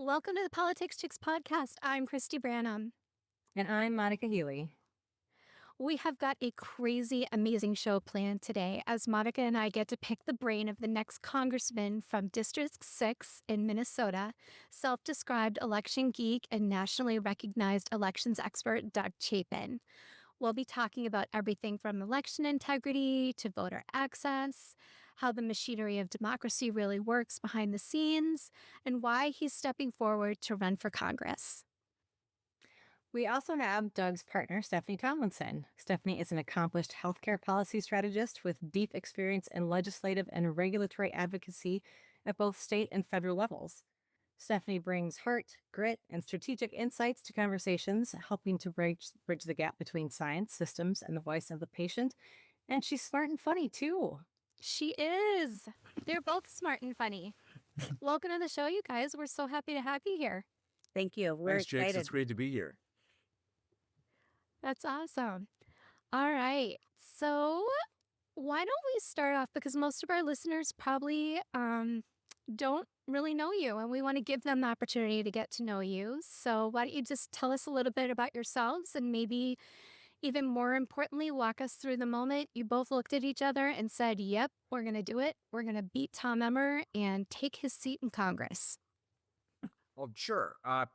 Welcome to the Politics Chicks podcast. I'm Christy Branham. And I'm Monica Healy. We have got a crazy, amazing show planned today as Monica and I get to pick the brain of the next congressman from District 6 in Minnesota, self-described election geek and nationally recognized elections expert Doug Chapin. We'll be talking about everything from election integrity to voter access, how the machinery of democracy really works behind the scenes, and why he's stepping forward to run for Congress. We also have Doug's partner, Stephanie Tomlinson. Stephanie is an accomplished healthcare policy strategist with deep experience in legislative and regulatory advocacy at both state and federal levels. Stephanie brings heart, grit, and strategic insights to conversations, helping to bridge the gap between science, systems, and the voice of the patient. And she's smart and funny, too. She is. They're both smart and funny. Welcome to the show, you guys. We're so happy to have you here. Thank you. We're Thanks, excited. Jakes. It's great to be here. That's awesome. All right. So why don't we start off, because most of our listeners probably don't really know you, and we want to give them the opportunity to get to know you. So why don't you just tell us a little bit about yourselves, and maybe even more importantly, walk us through the moment you both looked at each other and said, yep, we're going to do it. We're going to beat Tom Emmer and take his seat in Congress. Well, sure. Hi,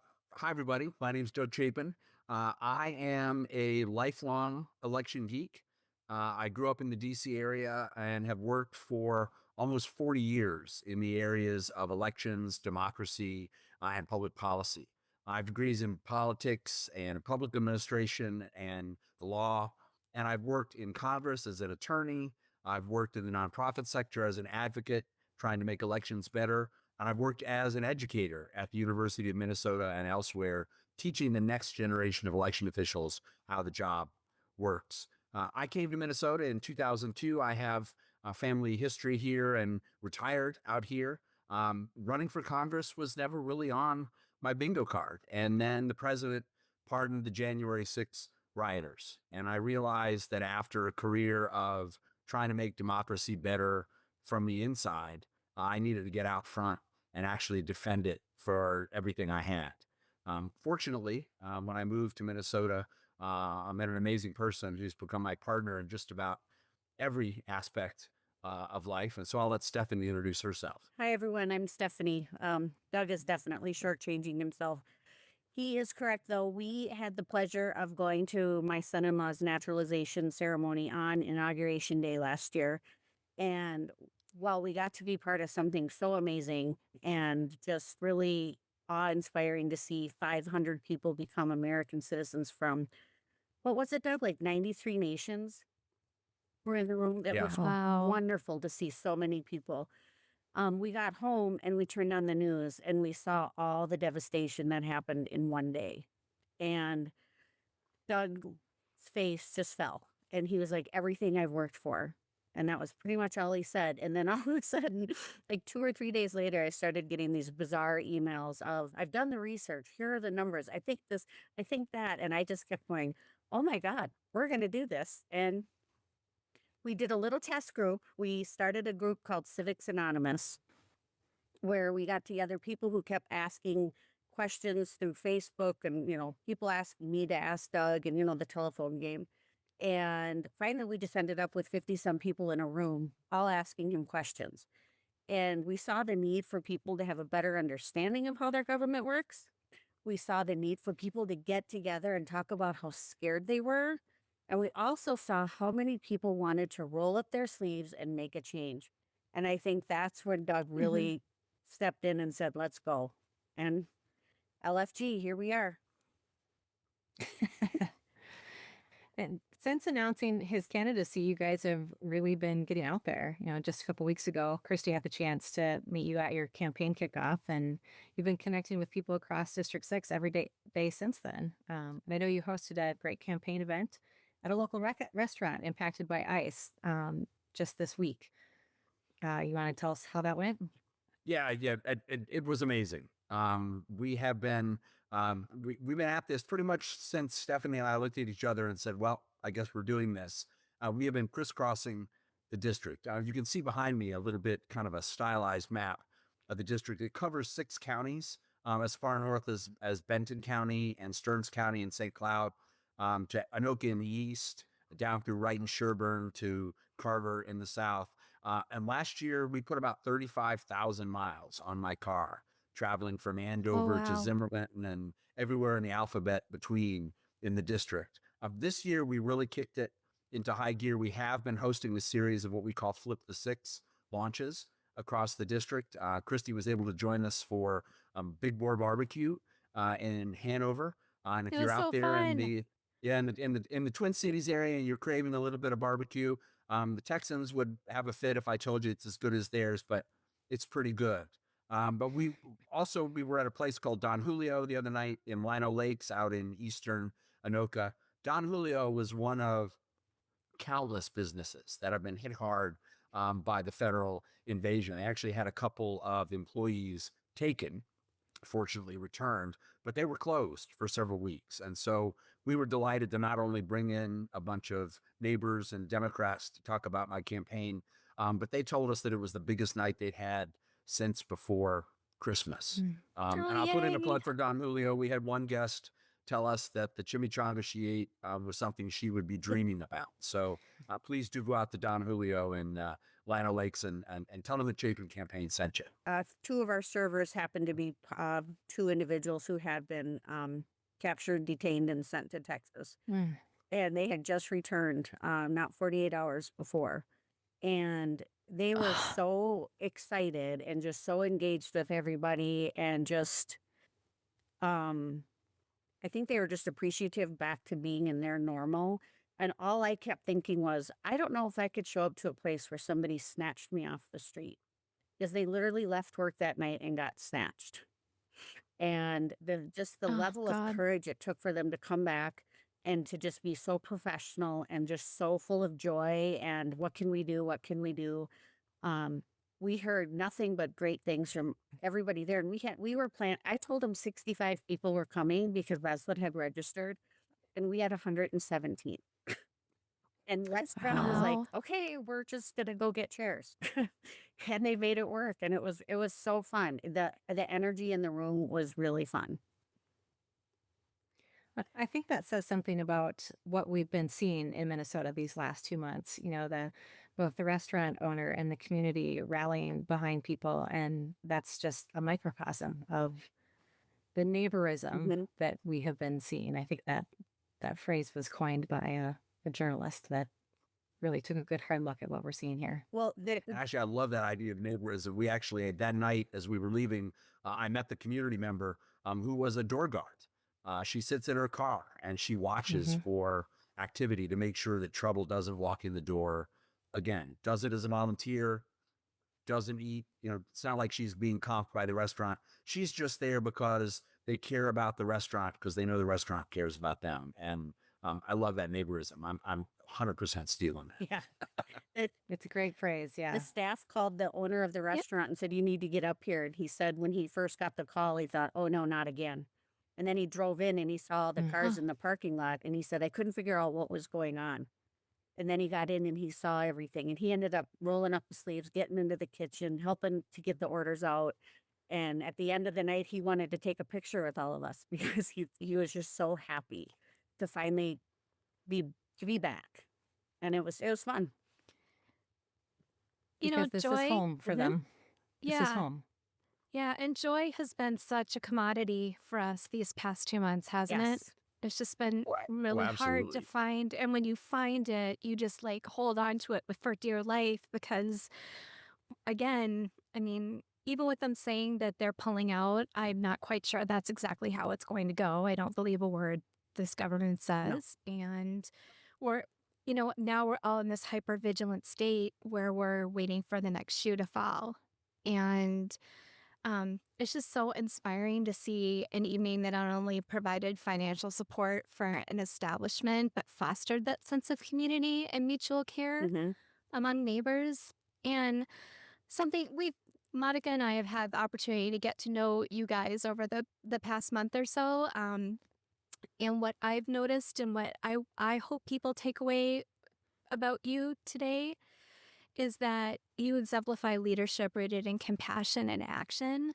everybody. My name's Doug Chapin. I am a lifelong election geek. I grew up in the D.C. area and have worked for almost 40 years in the areas of elections, democracy, and public policy. I have degrees in politics and public administration and the law, and I've worked in Congress as an attorney. I've worked in the nonprofit sector as an advocate, trying to make elections better. And I've worked as an educator at the University of Minnesota and elsewhere, teaching the next generation of election officials how the job works. I came to Minnesota in 2002. I have a family history here and retired out here. Running for Congress was never really on my bingo card. And then the president pardoned the January 6th rioters. And I realized that after a career of trying to make democracy better from the inside, I needed to get out front and actually defend it for everything I had. Fortunately, when I moved to Minnesota, I met an amazing person who's become my partner in just about every aspect of life. And so I'll let Stephanie introduce herself. Hi, everyone. I'm Stephanie. Doug is definitely shortchanging himself. He is correct, though. We had the pleasure of going to my son-in-law's naturalization ceremony on Inauguration Day last year. And while we got to be part of something so amazing and just really awe-inspiring to see 500 people become American citizens from, what was it, Doug? Like 93 nations were in the room. It was wonderful to see so many people. We got home and we turned on the news and we saw all the devastation that happened in one day. And Doug's face just fell. And he was like, everything I've worked for. And that was pretty much all he said. And then all of a sudden, like 2 or 3 days later, I started getting these bizarre emails of, I've done the research. Here are the numbers. I think this, I think that. And I just kept going, oh my God, we're going to do this. And we did a little test group. We started a group called Civics Anonymous, where we got together people who kept asking questions through Facebook and, people asking me to ask Doug and, the telephone game. And finally, we just ended up with 50-some people in a room, all asking him questions. And we saw the need for people to have a better understanding of how their government works. We saw the need for people to get together and talk about how scared they were. And we also saw how many people wanted to roll up their sleeves and make a change. And I think that's when Doug really stepped in and said, let's go. And LFG, here we are. And since announcing his candidacy, you guys have really been getting out there. Just a couple weeks ago, Christy had the chance to meet you at your campaign kickoff, and you've been connecting with people across District 6 every day since then. And I know you hosted a great campaign event at a local restaurant impacted by ICE just this week. You want to tell us how that went? Yeah, it was amazing. We have been, we've been at this pretty much since Stephanie and I looked at each other and said, well, I guess we're doing this. We have been crisscrossing the district. You can see behind me a little bit kind of a stylized map of the district. It covers 6 counties as far north as Benton County and Stearns County and St. Cloud, to Anoka in the east, down through Wright and Sherburne to Carver in the south. And last year we put about 35,000 miles on my car, traveling from Oh, Andover to wow. Zimmerman and everywhere in the alphabet between in the district. This year we really kicked it into high gear. We have been hosting a series of what we call Flip the Six launches across the district. Christy was able to join us for Big Boar Barbecue in Hanover. And if It you're was out so there in fun. the in the Twin Cities area and you're craving a little bit of barbecue, the Texans would have a fit if I told you it's as good as theirs, but it's pretty good. But we were at a place called Don Julio the other night in Lino Lakes out in eastern Anoka. Don Julio was one of countless businesses that have been hit hard by the federal invasion. They actually had a couple of employees taken, fortunately returned, but they were closed for several weeks. And so we were delighted to not only bring in a bunch of neighbors and Democrats to talk about my campaign, but they told us that it was the biggest night they'd had since before Christmas. Mm. Oh, And I'll put in a yay. plug for Don Julio. We had one guest tell us that the chimichanga she ate was something she would be dreaming about. So please do go out to Don Julio in Lino Lakes and tell them the Chapin campaign sent you. Two of our servers happened to be two individuals who had been captured, detained, and sent to Texas. Mm. And they had just returned not 48 hours before. And they were so excited and just so engaged with everybody and just, I think they were just appreciative back to being in their normal. And all I kept thinking was, I don't know if I could show up to a place where somebody snatched me off the street, because they literally left work that night and got snatched. And the Oh, level of God. courage it took for them to come back and to just be so professional and just so full of joy and what can we do? What can we do? We heard nothing but great things from everybody there. And we were planning, I told them 65 people were coming because Wesleyan had registered, and we had 117. And the restaurant was like, Wow. okay, we're just gonna go get chairs. And they made it work. And it was so fun. The energy in the room was really fun. But I think that says something about what we've been seeing in Minnesota these last 2 months. Both the restaurant owner and the community rallying behind people, and that's just a microcosm of the neighborism Mhm. that we have been seeing. I think that phrase was coined by a journalist that really took a good hard look at what we're seeing here. Well, And actually, I love that idea of neighborism. We actually, that night as we were leaving, I met the community member who was a door guard. She sits in her car and she watches Hmm. for activity to make sure that trouble doesn't walk in the door again. Does it as a volunteer, doesn't eat, it's not like she's being comped by the restaurant. She's just there because they care about the restaurant because they know the restaurant cares about them. And I love that neighborism. I'm 100% stealing that. yeah. It, It's a great phrase. the Yeah. staff called the owner of the restaurant and said, you need to get up here. And he said when he first got the call, he thought, oh, no, not again. And then he drove in and he saw the cars in the parking lot. And he said, I couldn't figure out what was going on. And then he got in and he saw everything. And he ended up rolling up the sleeves, getting into the kitchen, helping to get the orders out. And at the end of the night, he wanted to take a picture with all of us because he was just so happy to finally be back. And it was fun. Because this is Joy. home for Mhm. them. This is Yeah. home. Yeah. And joy has been such a commodity for us these past 2 months, hasn't it? Yes. It's just been Right. Oh, really hard to absolutely. find. And when you find it, you just like hold on to it for dear life because, again, I mean, even with them saying that they're pulling out, I'm not quite sure that's exactly how it's going to go. I don't believe a word this government says. And we're, now we're all in this hyper vigilant state where we're waiting for the next shoe to fall. And it's just so inspiring to see an evening that not only provided financial support for an establishment, but fostered that sense of community and mutual care Mhm. among neighbors. And something Monica and I have had the opportunity to get to know you guys over the past month or so. And what I've noticed and what I hope people take away about you today is that you exemplify leadership rooted in compassion and action.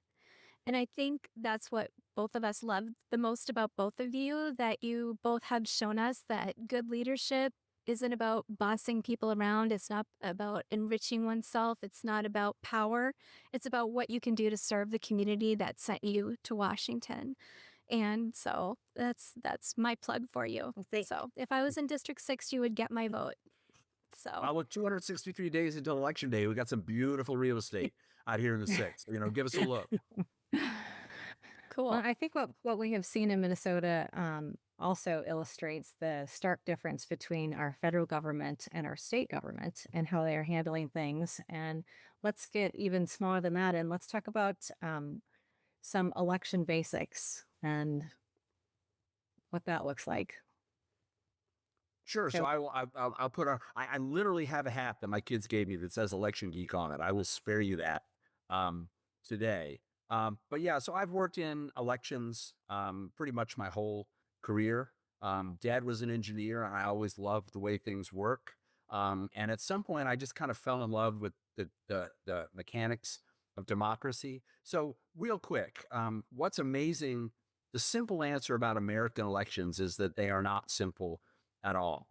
And I think that's what both of us love the most about both of you, that you both have shown us that good leadership isn't about bossing people around. It's not about enriching oneself. It's not about power. It's about what you can do to serve the community that sent you to Washington. And so that's my plug for you. So if I was in District 6, you would get my vote. So with 263 days until election day, we got some beautiful real estate out here in the six. Give us a look. cool. Well, I think what we have seen in Minnesota also illustrates the stark difference between our federal government and our state government and how they are handling things. And let's get even smaller than that, and let's talk about some election basics and what that looks like. Sure. So I'll put I literally have a hat that my kids gave me that says Election Geek on it. I will spare you that today. But yeah, so I've worked in elections pretty much my whole career. Dad was an engineer, and I always loved the way things work. And at some point, I just kind of fell in love with the mechanics of democracy. So real quick, what's amazing, the simple answer about American elections is that they are not simple at all.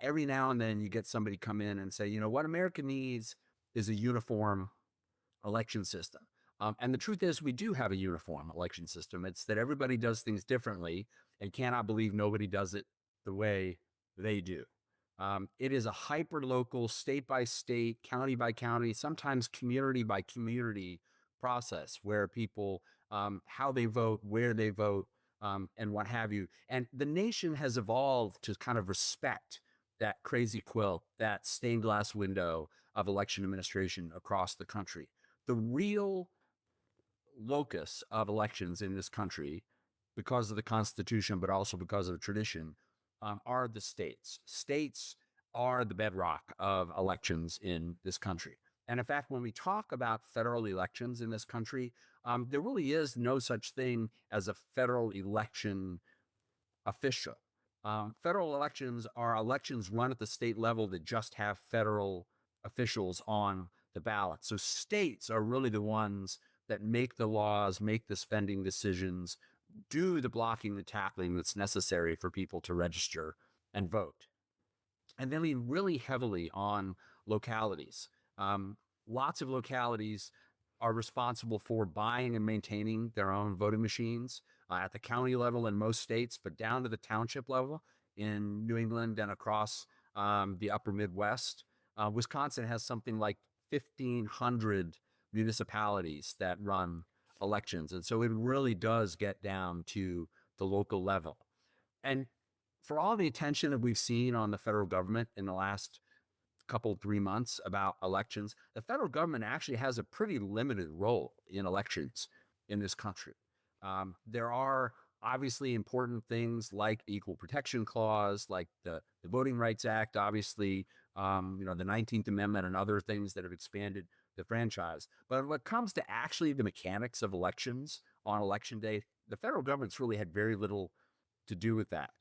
Every now and then you get somebody come in and say, what America needs is a uniform election system. And the truth is, we do have a uniform election system. It's that everybody does things differently and cannot believe nobody does it the way they do. It is a hyper-local, state by state, county by county, sometimes community by community process where people, how they vote, where they vote, and what have you. And the nation has evolved to kind of respect that crazy quilt, that stained glass window of election administration across the country. The real locus of elections in this country, because of the Constitution, but also because of tradition, are the states. States are the bedrock of elections in this country. And in fact, when we talk about federal elections in this country, there really is no such thing as a federal election official. Federal elections are elections run at the state level that just have federal officials on the ballot. So states are really the ones that make the laws, make the spending decisions, do the blocking, the tackling that's necessary for people to register and vote. And they lean really heavily on localities. Lots of localities are responsible for buying and maintaining their own voting machines at the county level in most states, but down to the township level in New England and across the upper Midwest. Wisconsin has something like 1,500 municipalities that run elections. And so it really does get down to the local level. And for all the attention that we've seen on the federal government in the last couple, 3 months about elections, the federal government actually has a pretty limited role in elections in this country. There are obviously important things like the Equal Protection Clause, like the Voting Rights Act, obviously, the 19th Amendment and other things that have expanded the franchise. But when it comes to actually the mechanics of elections on election day, the federal government's really had very little to do with that.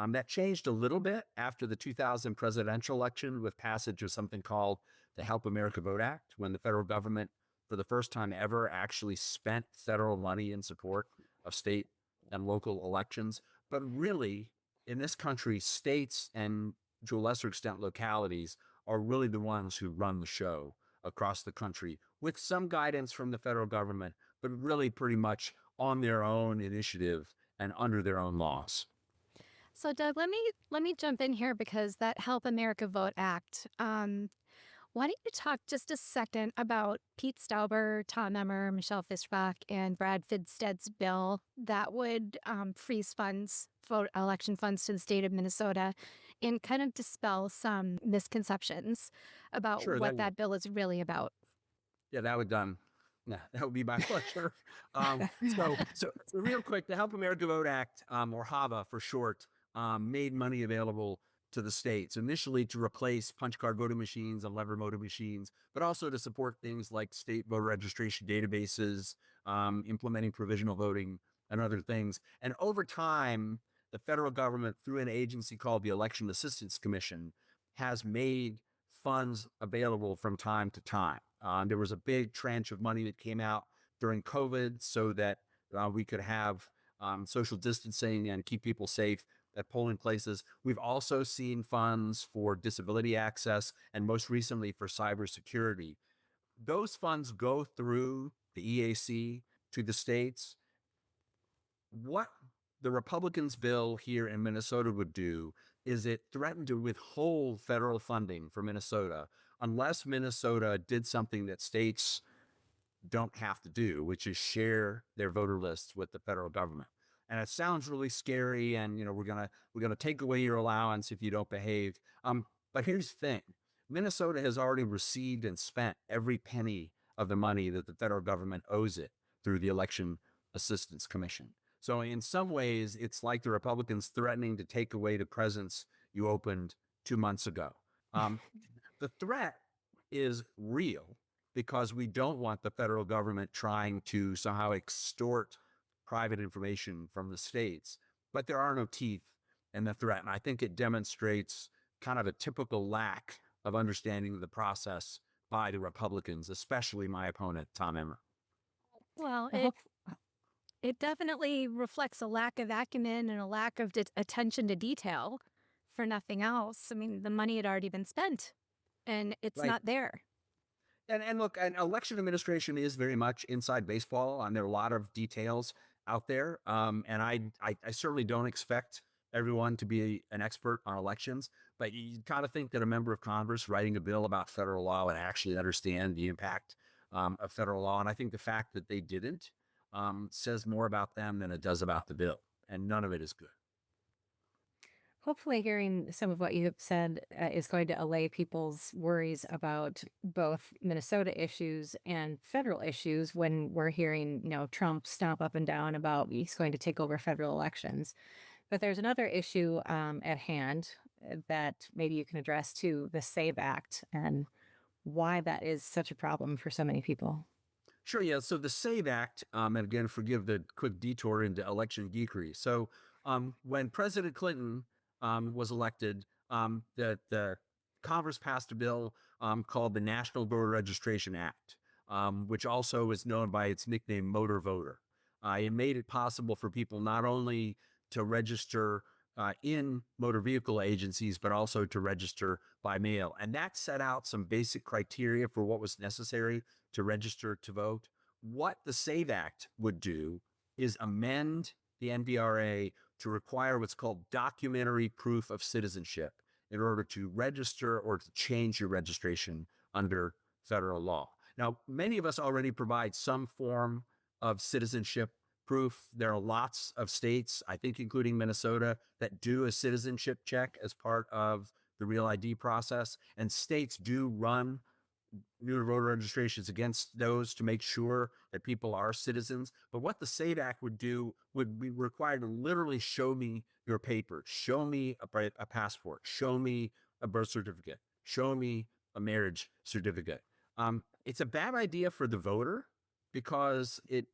That changed a little bit after the 2000 presidential election with passage of something called the Help America Vote Act, when the federal government, for the first time ever, actually spent federal money in support of state and local elections. But really, in this country, states and to a lesser extent localities are really the ones who run the show across the country, with some guidance from the federal government, but really pretty much on their own initiative and under their own laws. So, Doug, let me jump in here because that Help America Vote Act. Why don't you talk just a second about Pete Stauber, Tom Emmer, Michelle Fischbach, and Brad Fidstead's bill that would freeze funds, vote election funds to the state of Minnesota, and kind of dispel some misconceptions about what that bill is really about? Yeah, that would be my pleasure. So real quick, the Help America Vote Act, or HAVA for short, made money available to the states, initially to replace punch card voting machines and lever voting machines, but also to support things like state voter registration databases, implementing provisional voting and other things. And over time, the federal government, through an agency called the Election Assistance Commission, has made funds available from time to time. There was a big tranche of money that came out during COVID so that we could have social distancing and keep people safe at polling places. We've also seen funds for disability access and most recently for cybersecurity. Those funds go through the EAC to the states. What the Republicans' bill here in Minnesota would do is it threatened to withhold federal funding for Minnesota unless Minnesota did something that states don't have to do, which is share their voter lists with the federal government. And it sounds really scary, and we're gonna take away your allowance if you don't behave. But here's the thing: Minnesota has already received and spent every penny of the money that the federal government owes it through the Election Assistance Commission. So in some ways, it's like the Republicans threatening to take away the presents you opened 2 months ago. The threat is real because we don't want the federal government trying to somehow extort private information from the states, but there are no teeth in the threat. And I think it demonstrates kind of a typical lack of understanding of the process by the Republicans, especially my opponent, Tom Emmer. Well, I hope it definitely reflects a lack of acumen and a lack of attention to detail, for nothing else. I mean, the money had already been spent and it's Right. not there. And look, an election administration is very much inside baseball, and there are a lot of details out there. And I certainly don't expect everyone to be an expert on elections, but you kind of think that a member of Congress writing a bill about federal law would actually understand the impact of federal law. And I think the fact that they didn't says more about them than it does about the bill, and none of it is good. hopefully hearing some of what you have said is going to allay people's worries about both Minnesota issues and federal issues when we're hearing, Trump stomp up and down about he's going to take over federal elections. But there's another issue at hand that maybe you can address too, the SAVE Act, and why that is such a problem for so many people. Sure, yeah. So the SAVE Act, and again, forgive the quick detour into election geekery. So when President Clinton was elected, the Congress passed a bill called the National Voter Registration Act, which also is known by its nickname Motor Voter. It made it possible for people not only to register in motor vehicle agencies, but also to register by mail. And that set out some basic criteria for what was necessary to register to vote. What the SAVE Act would do is amend the NVRA to require what's called documentary proof of citizenship in order to register or to change your registration under federal law. Now, many of us already provide some form of citizenship proof. There are lots of states, I think including Minnesota, that do a citizenship check as part of the Real ID process. And states do run new voter registrations against those to make sure that people are citizens. But what the SAVE Act would do would be required to literally show me your papers, show me a passport, show me a birth certificate, show me a marriage certificate. It's a bad idea for the voter because it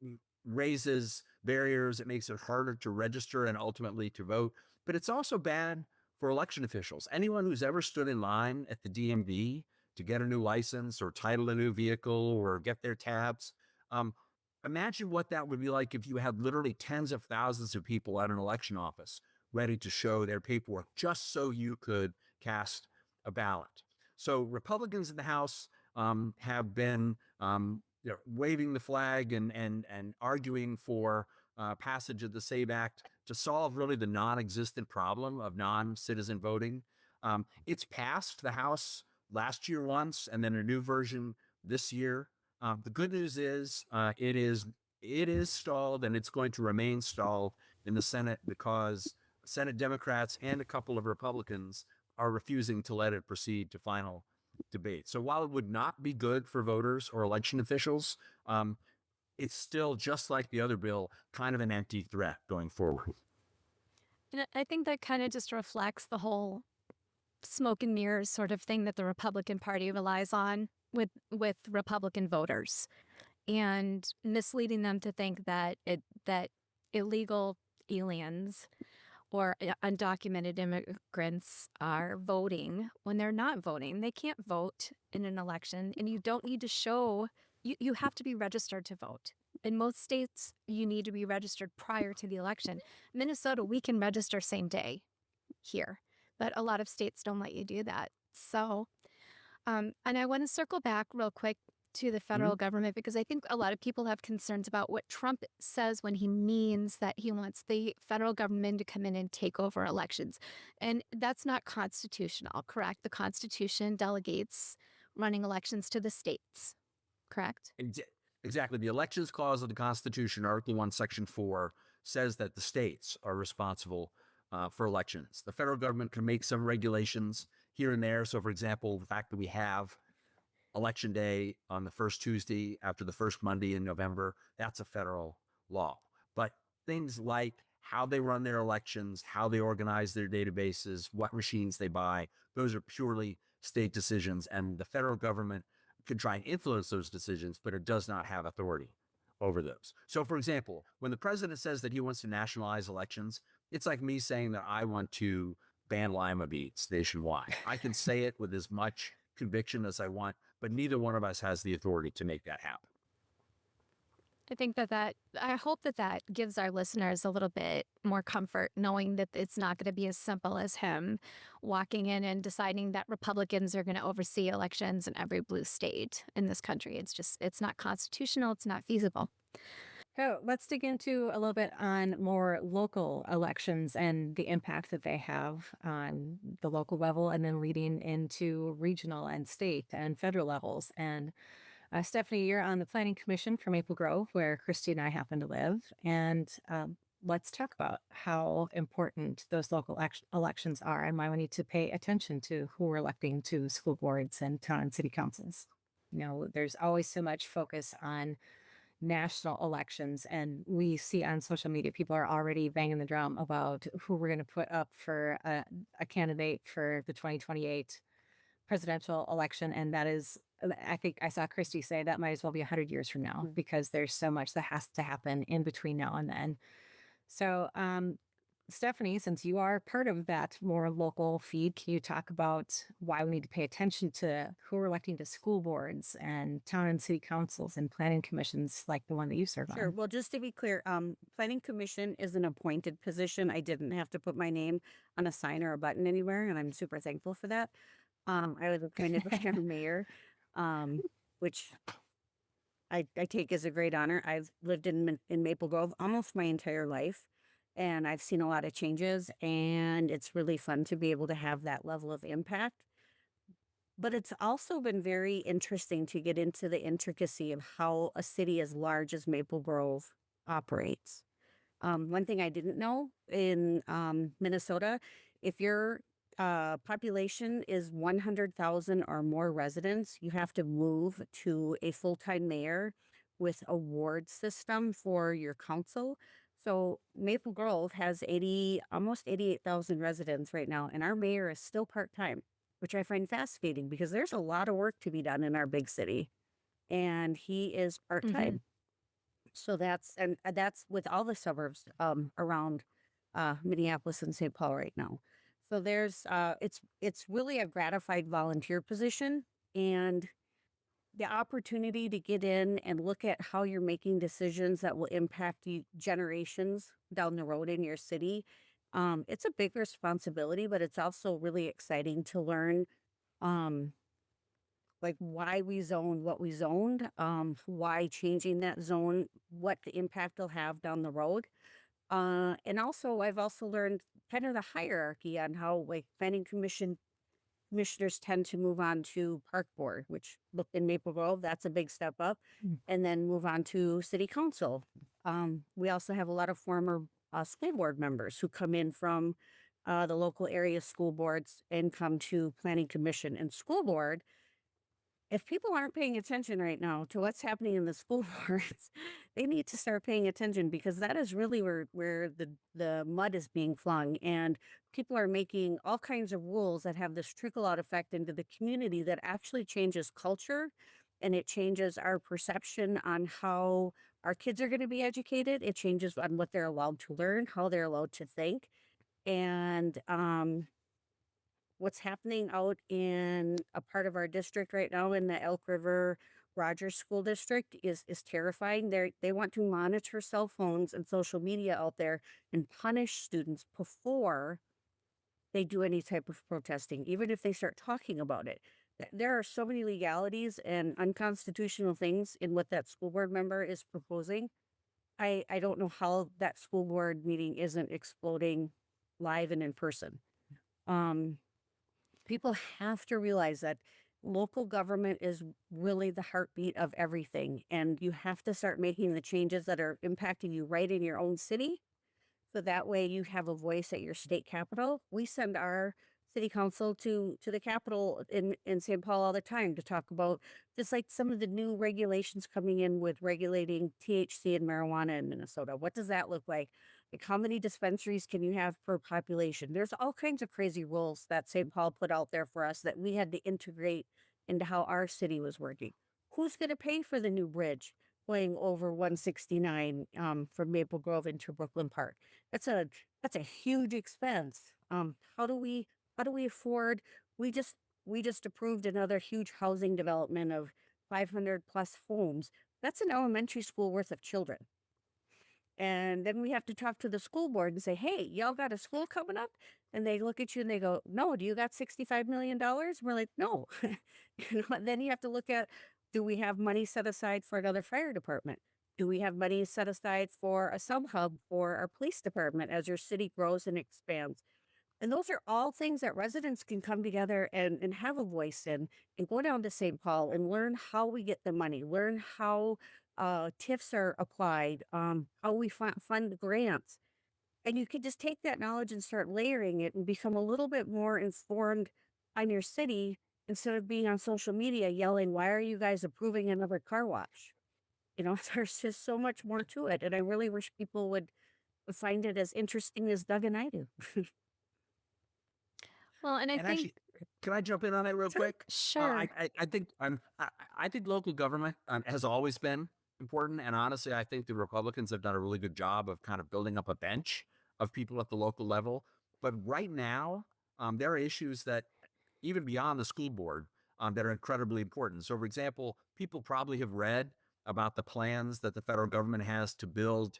raises barriers. It makes it harder to register and ultimately to vote. But it's also bad for election officials. Anyone who's ever stood in line at the DMV to get a new license or title a new vehicle or get their tabs. Imagine what that would be like if you had literally tens of thousands of people at an election office ready to show their paperwork just so you could cast a ballot. So Republicans in the House have been waving the flag and arguing for passage of the SAVE Act to solve really the non-existent problem of non-citizen voting. It's passed the House last year once, and then a new version this year. The good news is it is stalled, and it's going to remain stalled in the Senate because Senate Democrats and a couple of Republicans are refusing to let it proceed to final debate. So while it would not be good for voters or election officials, it's still, just like the other bill, kind of an empty threat going forward. And I think that kind of just reflects the whole smoke and mirrors sort of thing that the Republican Party relies on with Republican voters, and misleading them to think that that illegal aliens or undocumented immigrants are voting when they're not voting. They can't vote in an election, and you don't need to show, you have to be registered to vote. in most states, you need to be registered prior to the election. Minnesota, we can register same day here, but a lot of states don't let you do that. So, and I want to circle back real quick to the federal government because I think a lot of people have concerns about what Trump says when he means that he wants the federal government to come in and take over elections. And that's not constitutional, correct? The Constitution delegates running elections to the states, correct? Exactly. The Elections Clause of the Constitution, Article 1, Section 4, says that the states are responsible for elections. The federal government can make some regulations here and there. So, for example, the fact that we have Election Day on the first Tuesday after the first Monday in November, that's a federal law. But things like how they run their elections, how they organize their databases, what machines they buy, those are purely state decisions. And the federal government could try and influence those decisions, but it does not have authority over those. So, for example, when the president says that he wants to nationalize elections, it's like me saying that I want to ban lima beans nationwide. I can say it with as much conviction as I want, but neither one of us has the authority to make that happen. I think I hope that gives our listeners a little bit more comfort knowing that it's not going to be as simple as him walking in and deciding that Republicans are going to oversee elections in every blue state in this country. It's not constitutional. It's not feasible. So let's dig into a little bit on more local elections and the impact that they have on the local level and then leading into regional and state and federal levels. And Stephanie, you're on the Planning Commission for Maple Grove, where Christy and I happen to live. And let's talk about how important those local elections are and why we need to pay attention to who we're electing to school boards and town and city councils. You know, there's always so much focus on national elections, and we see on social media people are already banging the drum about who we're going to put up for a candidate for the 2028 presidential election. And that is, I think I saw Christy say that might as well be 100 years from now because there's so much that has to happen in between now and then. So Stephanie, since you are part of that more local feed, can you talk about why we need to pay attention to who we're electing to school boards and town and city councils and planning commissions like the one that you serve Sure. on? Well, just to be clear, planning commission is an appointed position. I didn't have to put my name on a sign or a button anywhere, and I'm super thankful for that. I was appointed by our mayor, which I take as a great honor. I've lived in Maple Grove almost my entire life, and I've seen a lot of changes, and it's really fun to be able to have that level of impact. But it's also been very interesting to get into the intricacy of how a city as large as Maple Grove operates. One thing I didn't know in Minnesota, if your population is 100,000 or more residents, you have to move to a full-time mayor with a ward system for your council. So Maple Grove has almost 88,000 residents right now, and our mayor is still part-time, which I find fascinating because there's a lot of work to be done in our big city, and he is part-time. So that's with all the suburbs around Minneapolis and St. Paul right now. So there's it's really a gratified volunteer position, and the opportunity to get in and look at how you're making decisions that will impact you generations down the road in your city. It's a big responsibility, but it's also really exciting to learn like why we zoned what we zoned, why changing that zone, what the impact will have down the road. And also, I've also learned kind of the hierarchy on how like planning commissioners tend to move on to park board, which look in Maple Grove, that's a big step up, and then move on to city council. We also have a lot of former school board members who come in from the local area school boards and come to planning commission and school board. If people aren't paying attention right now to what's happening in the school boards, they need to start paying attention because that is really where the mud is being flung, and people are making all kinds of rules that have this trickle out effect into the community that actually changes culture, and it changes our perception on how our kids are going to be educated. It changes on what they're allowed to learn, how they're allowed to think, and what's happening out in a part of our district right now in the Elk River Rogers School District is terrifying. They want to monitor cell phones and social media out there and punish students before they do any type of protesting, even if they start talking about it. There are so many legalities and unconstitutional things in what that school board member is proposing. I don't know how that school board meeting isn't exploding live and in person. Um, People have to realize that local government is really the heartbeat of everything, and you have to start making the changes that are impacting you right in your own city. So that way you have a voice at your state capital. We send our city council to the capital in St. Paul all the time to talk about just like some of the new regulations coming in with regulating THC and marijuana in Minnesota. What does that look like? Like how many dispensaries can you have per population? There's all kinds of crazy rules that St. Paul put out there for us that we had to integrate into how our city was working. Who's going to pay for the new bridge going over 169 from Maple Grove into Brooklyn Park? That's a huge expense. How do we afford? We just approved another huge housing development of 500 plus homes. That's an elementary school worth of children. And then we have to talk to the school board and say, hey, y'all got a school coming up? And they look at you and they go, no, do you got $65 million? We're like, no. Then you have to look at, do we have money set aside for another fire department? Do we have money set aside for a sub hub for our police department as your city grows and expands? And those are all things that residents can come together and have a voice in and go down to St. Paul and learn how we get the money, learn how TIFs are applied, how we fund grants. And you could just take that knowledge and start layering it and become a little bit more informed on your city instead of being on social media yelling, why are you guys approving another car wash? There's just so much more to it. And I really wish people would find it as interesting as Doug and I do. Well, and I And think, actually, can I jump in on it real quick? sure. I think I think local government has always been important, and honestly, I think the Republicans have done a really good job of kind of building up a bench of people at the local level. But right now, there are issues that even beyond the school board that are incredibly important. So, for example, people probably have read about the plans that the federal government has to build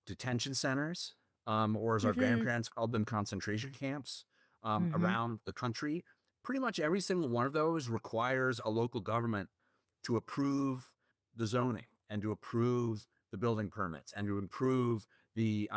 detention centers, or as our Mm-hmm. grandparents called them, concentration camps around the country. Pretty much every single one of those requires a local government to approve the zoning and to approve the building permits and to approve the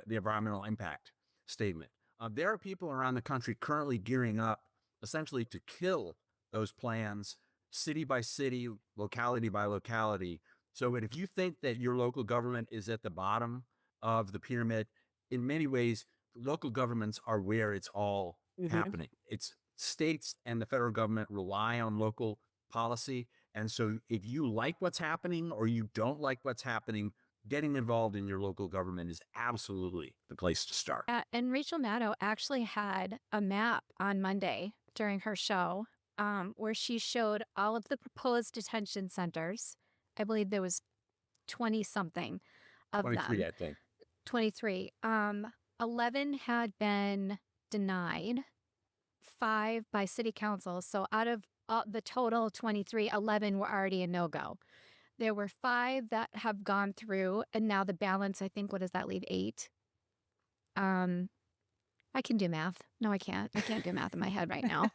environmental impact statement. There are people around the country currently gearing up essentially to kill those plans city by city, locality by locality. So if you think that your local government is at the bottom of the pyramid, in many ways, local governments are where it's all Mm-hmm. happening. It's states and the federal government rely on local policy. And so if you like what's happening or you don't like what's happening, getting involved in your local government is absolutely the place to start. And Rachel Maddow actually had a map on Monday during her show where she showed all of the proposed detention centers. I believe there was 20 something of 23, them. I think. 23. 11 had been denied, 5 by city council. So out of the total 23, 11 were already a no-go. There were 5 that have gone through, and now the balance, I think, what does that leave? 8? I can do math. No, I can't. I can't do math in my head right now.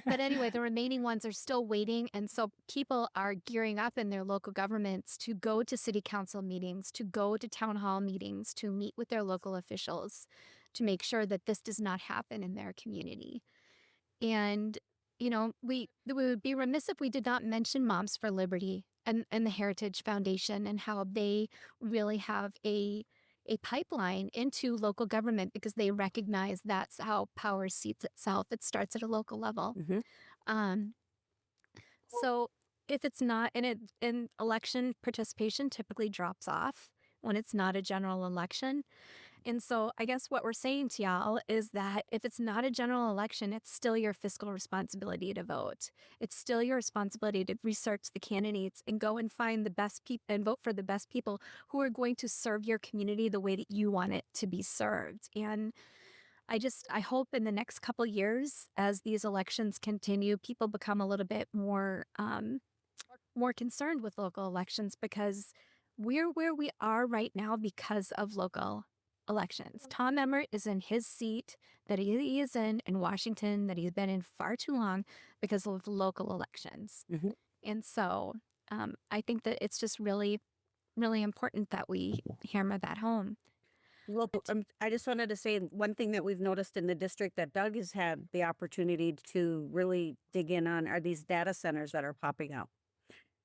But anyway, the remaining ones are still waiting. And so people are gearing up in their local governments to go to city council meetings, to go to town hall meetings, to meet with their local officials to make sure that this does not happen in their community. And, we would be remiss if we did not mention Moms for Liberty and the Heritage Foundation and how they really have a pipeline into local government because they recognize that's how power seats itself. It starts at a local level. Mm-hmm. So if it's not, and election participation typically drops off when it's not a general election. And so I guess what we're saying to y'all is that if it's not a general election, it's still your fiscal responsibility to vote. It's still your responsibility to research the candidates and go and find the best people and vote for the best people who are going to serve your community the way that you want it to be served. And I hope in the next couple years, as these elections continue, people become a little bit more more concerned with local elections because we're where we are right now because of local elections. Tom Emmer is in his seat that he is in Washington, that he's been in far too long because of local elections. Mhm. And so I think that it's just really, really important that we hammer that home. Well, I just wanted to say one thing that we've noticed in the district that Doug has had the opportunity to really dig in on are these data centers that are popping up.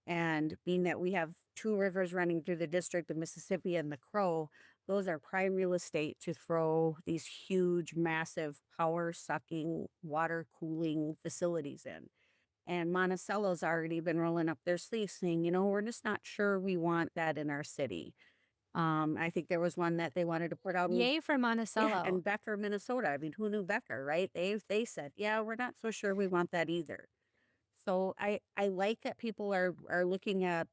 And being that we have two rivers running through the district, the Mississippi and the Crow, those are prime real estate to throw these huge, massive power sucking, water cooling facilities in. And Monticello's already been rolling up their sleeves saying, we're just not sure we want that in our city. I think there was one that they wanted to put out Yay for Monticello. in Becker, Minnesota. I mean, who knew Becker, right? They said, yeah, we're not so sure we want that either. So I like that people are looking at,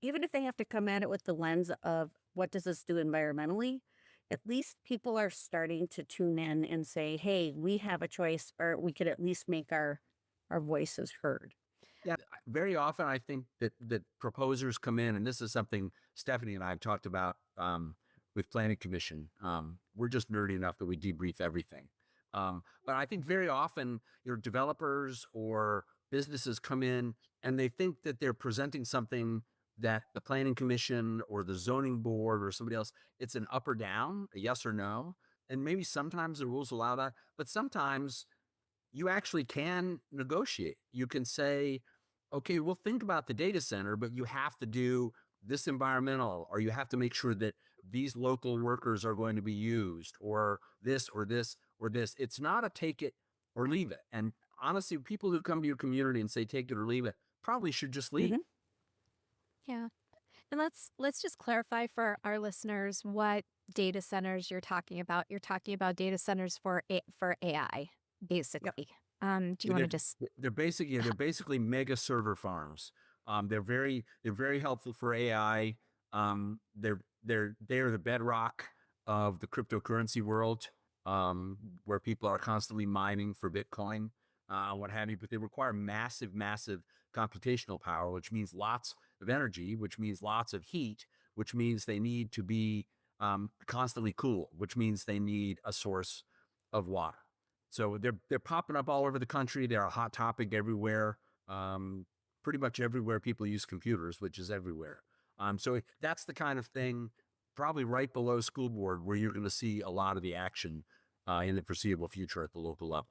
even if they have to come at it with the lens of what does this do environmentally, at least people are starting to tune in and say, hey, we have a choice, or we could at least make our voices heard. Yeah, very often I think that proposers come in, and this is something Stephanie and I have talked about with Planning Commission. We're just nerdy enough that we debrief everything. But I think very often developers or businesses come in and they think that they're presenting something that the Planning Commission or the zoning board or somebody else, it's an up or down, a yes or no. And maybe sometimes the rules allow that, but sometimes you actually can negotiate. You can say, okay, we'll think about the data center, but you have to do this environmental, or you have to make sure that these local workers are going to be used, or this, or this, or this. It's not a take it or leave it. And honestly, people who come to your community and say take it or leave it probably should just leave. Yeah. And let's just clarify for our listeners what data centers you're talking about. You're talking about data centers for AI, basically. Do you want to just? They're basically mega server farms. They're very helpful for AI. They're the bedrock of the cryptocurrency world, where people are constantly mining for Bitcoin, what have you. But they require massive computational power, which means lots of energy, which means lots of heat, which means they need to be constantly cool, which means they need a source of water. So they're popping up all over the country. They're a hot topic everywhere. Pretty much everywhere people use computers, which is everywhere. So that's the kind of thing, probably right below school board, where you're going to see a lot of the action in the foreseeable future at the local level.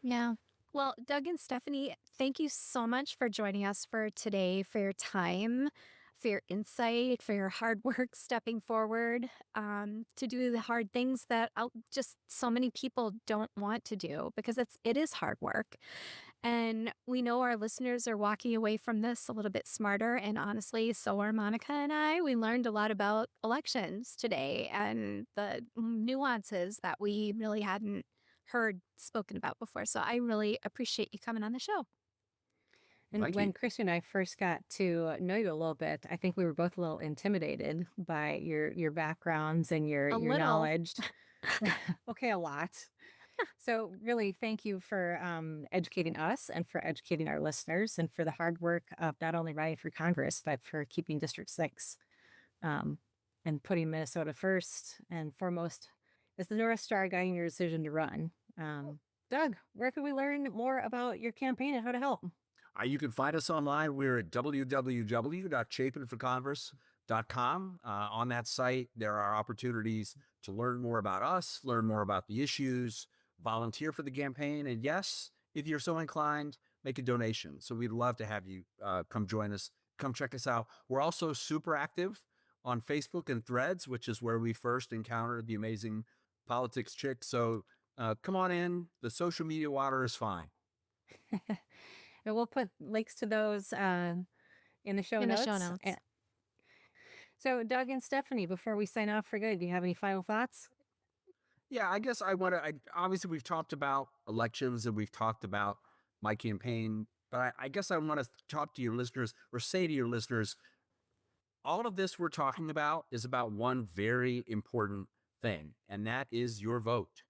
Yeah. Well, Doug and Stephanie, thank you so much for joining us for today, for your time, for your insight, for your hard work stepping forward to do the hard things that just so many people don't want to do, because it is hard work. And we know our listeners are walking away from this a little bit smarter. And honestly, so are Monica and I. We learned a lot about elections today and the nuances that we really hadn't heard spoken about before. So I really appreciate you coming on the show. And Thank when you. Christy and I first got to know you a little bit, I think we were both a little intimidated by your backgrounds and your little. knowledge. Okay, a lot. So really, thank you for educating us and for educating our listeners, and for the hard work of not only running for Congress, but for keeping District 6 and putting Minnesota first and foremost as the North Star guiding your decision to run. Doug, where can we learn more about your campaign and how to help? You can find us online. We're at www.chapinforcongress.com. On that site, there are opportunities to learn more about us, learn more about the issues, volunteer for the campaign, and yes, if you're so inclined, make a donation. So we'd love to have you come join us, come check us out. We're also super active on Facebook and Threads, which is where we first encountered the amazing politics chick. So come on in. The social media water is fine. And we'll put links to those in the show notes. So, Doug and Stephanie, before we sign off for good, do you have any final thoughts? Yeah, I guess obviously we've talked about elections and we've talked about my campaign, but I guess I want to talk to your listeners, or say to your listeners, all of this we're talking about is about one very important thing, and that is your vote.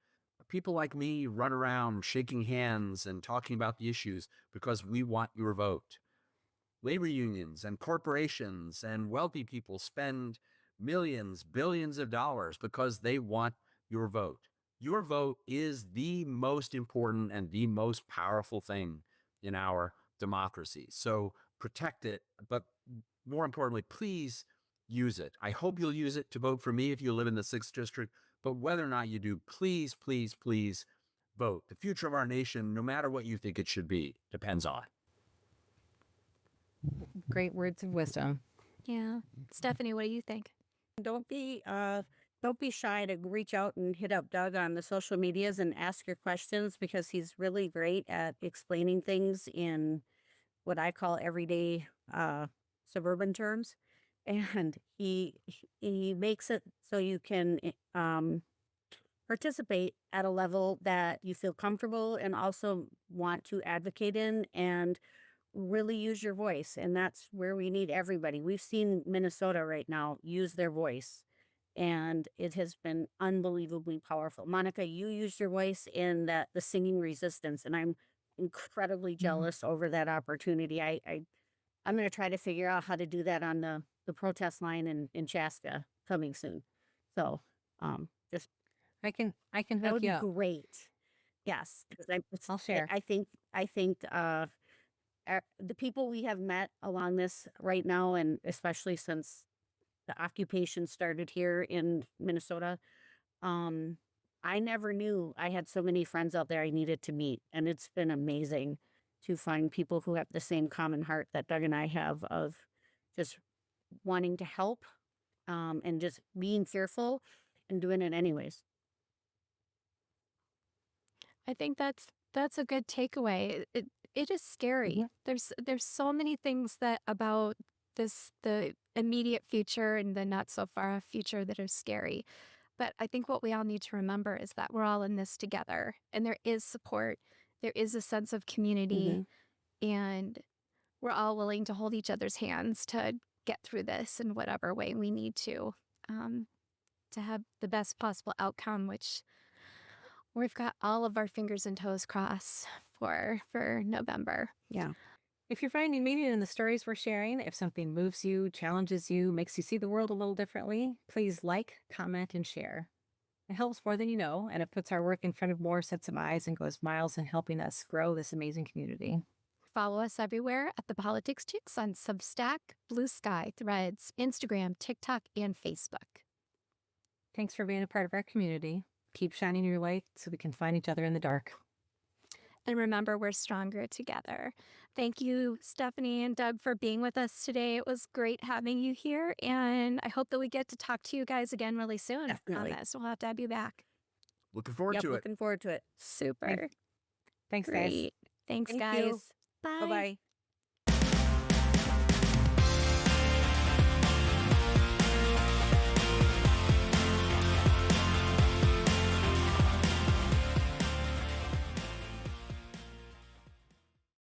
People like me run around shaking hands and talking about the issues because we want your vote. Labor unions and corporations and wealthy people spend millions, billions of dollars because they want your vote. Your vote is the most important and the most powerful thing in our democracy. So protect it, but more importantly, please use it. I hope you'll use it to vote for me if you live in the 6th district, but whether or not you do, please, please, please vote. The future of our nation, no matter what you think it should be, depends on. Great words of wisdom. Yeah. Stephanie, what do you think? Don't be shy to reach out and hit up Doug on the social medias and ask your questions, because he's really great at explaining things in what I call everyday suburban terms, and he makes it so you can participate at a level that you feel comfortable and also want to advocate in and really use your voice. And that's where we need everybody. We've seen Minnesota right now use their voice, and it has been unbelievably powerful. Monica, you used your voice in the singing resistance, and I'm incredibly jealous over that opportunity. I'm going to try to figure out how to do that on the protest line in Chaska coming soon. So just I can that hook would you be up. great. Yes, because I'll share. I think the people we have met along this right now, and especially since the occupation started here in Minnesota, I never knew I had so many friends out there I needed to meet. And it's been amazing to find people who have the same common heart that Doug and I have, of just wanting to help and just being fearful and doing it anyways. I think that's a good takeaway. It is scary. There's so many things that about the immediate future and the not so far off future that are scary. But I think what we all need to remember is that we're all in this together, and there is support. There is a sense of community, and we're all willing to hold each other's hands to get through this in whatever way we need to have the best possible outcome, which we've got all of our fingers and toes crossed for November. Yeah. If you're finding meaning in the stories we're sharing, if something moves you, challenges you, makes you see the world a little differently, please like, comment, and share. It helps more than you know, and it puts our work in front of more sets of eyes and goes miles in helping us grow this amazing community. Follow us everywhere at The Politics Chicks on Substack, Blue Sky, Threads, Instagram, TikTok, and Facebook. Thanks for being a part of our community. Keep shining your light so we can find each other in the dark. And remember, we're stronger together. Thank you, Stephanie and Doug, for being with us today. It was great having you here, and I hope that we get to talk to you guys again really soon Definitely. on this. We'll have to have you back. Looking forward to it. Looking forward to it. Super. Thanks, guys. Great. Thanks, Thank guys. you. Bye. Bye-bye.